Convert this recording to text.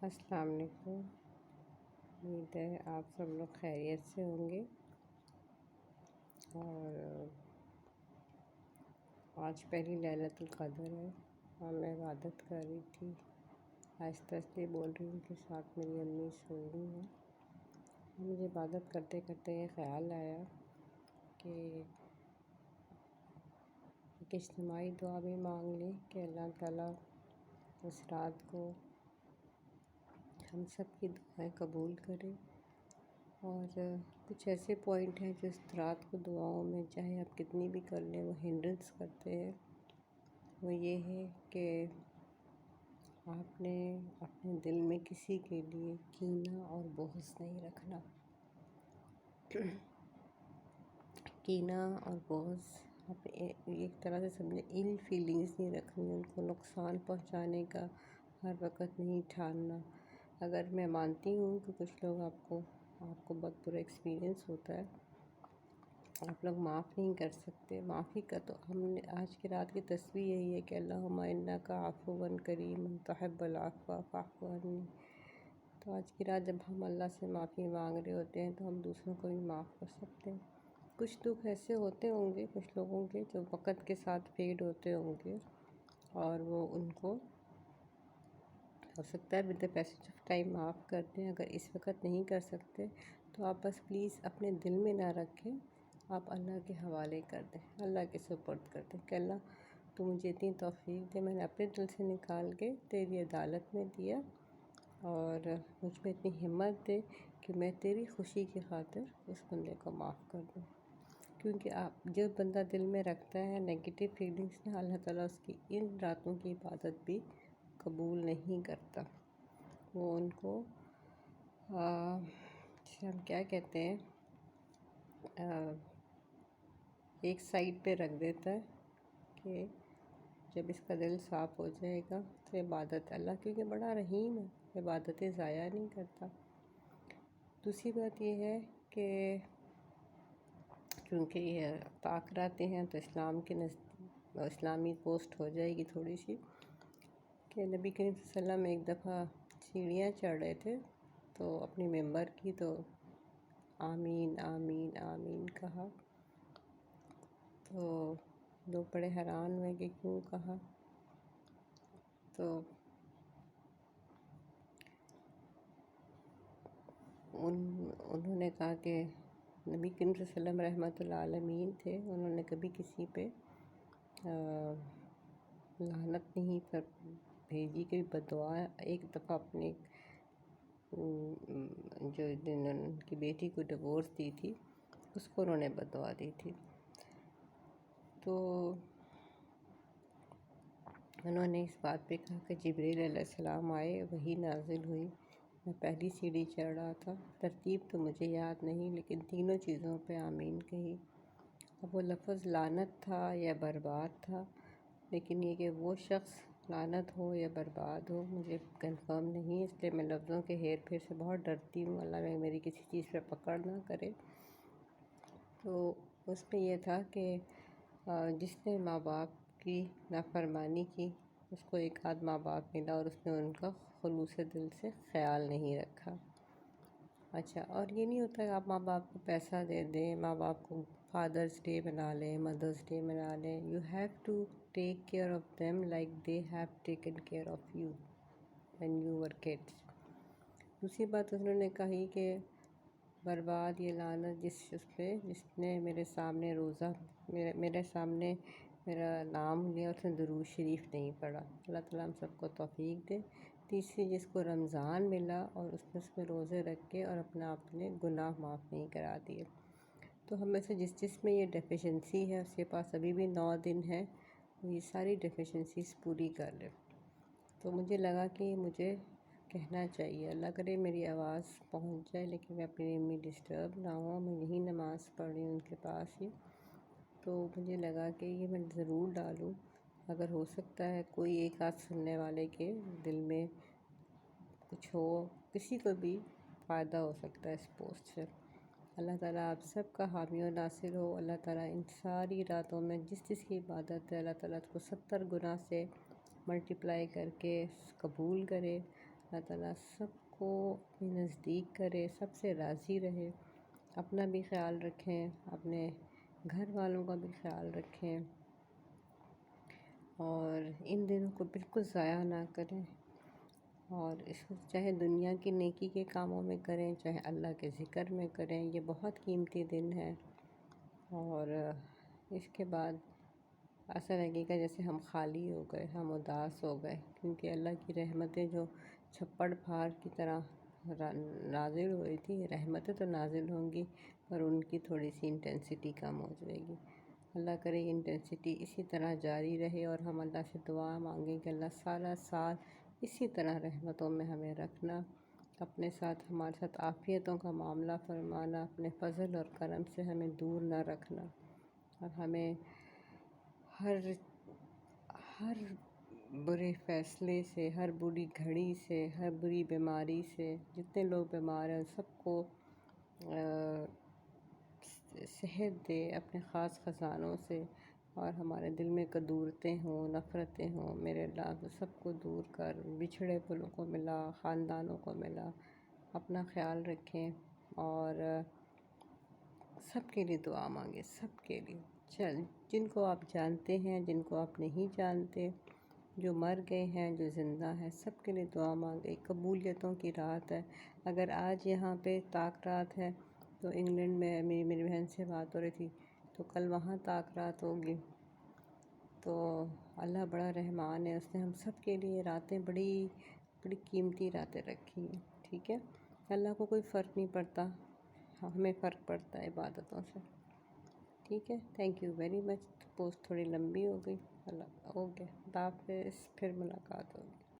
السلام علیکم۔ امید ہے آپ سب لوگ خیریت سے ہوں گے۔ اور آج پہلی لیلۃ القدر ہے اور میں عبادت کر رہی تھی۔ آہستہ آہستہ بول رہی ہوں کہ ساتھ میری امی سو رہی ہیں۔ مجھے عبادت کرتے کرتے یہ خیال آیا کہ ایک اجتماعی دعا بھی مانگ لیں کہ اللہ تعالیٰ اس رات کو ہم سب کی دعائیں قبول کرے۔ اور کچھ ایسے پوائنٹ ہیں جو اس رات کو دعاؤں میں چاہے آپ کتنی بھی کر لیں وہ ہنڈرنس کرتے ہیں۔ وہ یہ ہے کہ آپ نے اپنے دل میں کسی کے لیے کینہ اور بغض نہیں رکھنا۔ کینہ اور بغض آپ ایک طرح سے سمجھیں ایل فیلنگز نہیں رکھنی، ان کو نقصان پہنچانے کا ہر وقت نہیں ٹھاننا۔ اگر میں مانتی ہوں کہ کچھ لوگ آپ کو بہت برا ایکسپیرئنس ہوتا ہے، آپ لوگ معاف نہیں کر سکتے۔ معافی کا تو ہم نے آج کی رات کی تصویر یہی ہے کہ اللہم انک عفو کریم تحب العفو فاعف عنی۔ تو آج کی رات جب ہم اللہ سے معافی مانگ رہے ہوتے ہیں تو ہم دوسروں کو بھی معاف کر سکتے ہیں۔ کچھ دکھ ایسے ہوتے ہوں گے کچھ لوگوں کے جو وقت کے ساتھ فیڈ ہوتے ہوں گے، اور وہ ان کو ہو سکتا ہے with the passage of time معاف کر دیں۔ اگر اس وقت نہیں کر سکتے تو آپ بس پلیز اپنے دل میں نہ رکھیں، آپ اللہ کے حوالے کر دیں، اللہ کے سپرد کر دیں کہ اللہ تو مجھے اتنی توفیق دے، میں نے اپنے دل سے نکال کے تیری عدالت میں دیا، اور مجھ میں اتنی ہمت دے کہ میں تیری خوشی کی خاطر اس بندے کو معاف کر دوں۔ کیونکہ آپ جو بندہ دل میں رکھتا ہے نگیٹو فیلنگس نہ، اللہ تعالیٰ اس کی ان راتوں کی عبادت بھی قبول نہیں کرتا۔ وہ ان کو جسے ہم کیا کہتے ہیں ایک سائڈ پہ رکھ دیتا ہے کہ جب اس کا دل صاف ہو جائے گا تو عبادت اللہ، کیونکہ بڑا رحیم ہے، عبادتیں ضائع نہیں کرتا۔ دوسری بات یہ ہے کہ کیونکہ یہ پاک راتیں ہیں تو اسلامی پوسٹ ہو جائے گی تھوڑی سی، کہ نبی کریم صلی اللہ علیہ وسلم ایک دفعہ سیڑھیاں چڑھ رہے تھے تو اپنی ممبر کی تو آمین آمین آمین کہا، تو لوگ بڑے حیران ہوئے کہ کیوں کہا، تو انہوں نے کہا کہ نبی کریم صلی اللہ علیہ وسلم رحمۃ العالمین تھے، انہوں نے کبھی کسی پہ لعنت نہیں بھیجی، کبھی بددعا۔ ایک دفعہ اپنے جو ان کی بیٹی کو ڈیورس دی تھی اس کو انہوں نے بددعا دی تھی، تو انہوں نے اس بات پہ کہا کہ جبریل علیہ السلام آئے، وحی نازل ہوئی، میں پہلی سیڑھی چڑھ رہا تھا، ترتیب تو مجھے یاد نہیں لیکن تینوں چیزوں پہ آمین کہی۔ اب وہ لفظ لعنت تھا یا برباد تھا، لیکن یہ کہ وہ شخص لعنت ہو یا برباد ہو مجھے کنفرم نہیں، اس لیے میں لفظوں کے ہیر پھیر سے بہت ڈرتی ہوں، اللہ میں میری کسی چیز پہ پکڑ نہ کرے۔ تو اس میں یہ تھا کہ جس نے ماں باپ کی نافرمانی کی اس کو ایک آدھ ماں باپ ملا اور اس نے ان کا خلوص دل سے خیال نہیں رکھا۔ اچھا، اور یہ نہیں ہوتا کہ آپ ماں باپ کو پیسہ دے دیں، ماں باپ کو فادرس ڈے بنا لیں، مدرس ڈے بنا لیں، you have to take care of them like they have taken care of you when you were kids. دوسری بات انہوں نے کہی کہ برباد یہ لعنت جس نے میرے سامنے میرے سامنے میرا نام لیا، اس نے درود شریف نہیں پڑھا، اللہ تعالیٰ ہم سب کو توفیق دے۔ تیسری، جس کو رمضان ملا اور اس نے اس میں روزے رکھ کے اور اپنے گناہ معاف نہیں کرا دیے، تو ہم میں سے جس میں یہ ڈیفیشنسی ہے اس کے پاس ابھی بھی 9 دن ہے، وہ یہ ساری ڈیفیشنسیز پوری کر لے۔ تو مجھے لگا کہ مجھے کہنا چاہیے، اللہ کرے میری آواز پہنچ جائے لیکن میں اپنی امی ڈسٹرب نہ ہوں، میں یہی نماز پڑھ رہی ہوں ان کے پاس ہی، تو مجھے لگا کہ یہ میں ضرور ڈالوں، اگر ہو سکتا ہے کوئی ایک آدھ سننے والے کے دل میں کچھ ہو، کسی کو بھی فائدہ ہو سکتا ہے اس پوسٹ سے۔ اللہ تعالیٰ آپ سب کا حامی و ناصر ہو، اللہ تعالیٰ ان ساری راتوں میں جس کی عبادت ہے اللہ تعالیٰ اس کو 70 گنا سے ملٹیپلائی کر کے قبول کرے، اللہ تعالیٰ سب کو اپنے نزدیک کرے، سب سے راضی رہے، اپنا بھی خیال رکھیں، اپنے گھر والوں کا بھی خیال رکھیں، اور ان دنوں کو بالکل ضائع نہ کریں، اور اس کو چاہے دنیا کی نیکی کے کاموں میں کریں، چاہے اللہ کے ذکر میں کریں، یہ بہت قیمتی دن ہے۔ اور اس کے بعد ایسا لگے گا جیسے ہم خالی ہو گئے، ہم اداس ہو گئے، کیونکہ اللہ کی رحمتیں جو چھپڑ پھاڑ کی طرح نازل ہوئی تھی، رحمتیں تو نازل ہوں گی پر ان کی تھوڑی سی انٹینسٹی کم ہو جائے گی۔ اللہ کرے یہ انٹینسٹی اسی طرح جاری رہے، اور ہم اللہ سے دعا مانگیں کہ اللہ سارا سال اسی طرح رحمتوں میں ہمیں رکھنا، اپنے ساتھ ہمارے ساتھ عافیتوں کا معاملہ فرمانا، اپنے فضل اور کرم سے ہمیں دور نہ رکھنا، اور ہمیں ہر برے فیصلے سے، ہر بری گھڑی سے، ہر بری بیماری سے، جتنے لوگ بیمار ہیں سب کو صحت دے اپنے خاص خزانوں سے، اور ہمارے دل میں کدورتیں ہوں، نفرتیں ہوں، میرے اللہ سب کو دور کر، بچھڑے پلوں کو ملا، خاندانوں کو ملا، اپنا خیال رکھیں، اور سب کے لیے دعا مانگیں، سب کے لیے، جن کو آپ جانتے ہیں، جن کو آپ نہیں جانتے، جو مر گئے ہیں، جو زندہ ہیں، سب کے لیے دعا مانگیں۔ قبولیتوں کی رات ہے، اگر آج یہاں پہ طاق رات ہے تو انگلینڈ میں میری بہن سے بات ہو رہی تھی، تو کل وہاں طاق رات ہوگی۔ تو اللہ بڑا رحمان ہے، اس نے ہم سب کے لیے راتیں بڑی بڑی قیمتی راتیں رکھی ہیں، ٹھیک ہے۔ اللہ کو کوئی فرق نہیں پڑتا، ہمیں فرق پڑتا ہے عبادتوں سے، ٹھیک ہے۔ Thank you very much, post تھوڑی لمبی ہو گئی، اللہ اوکے، خدا حافظ، پھر ملاقات ہوگی۔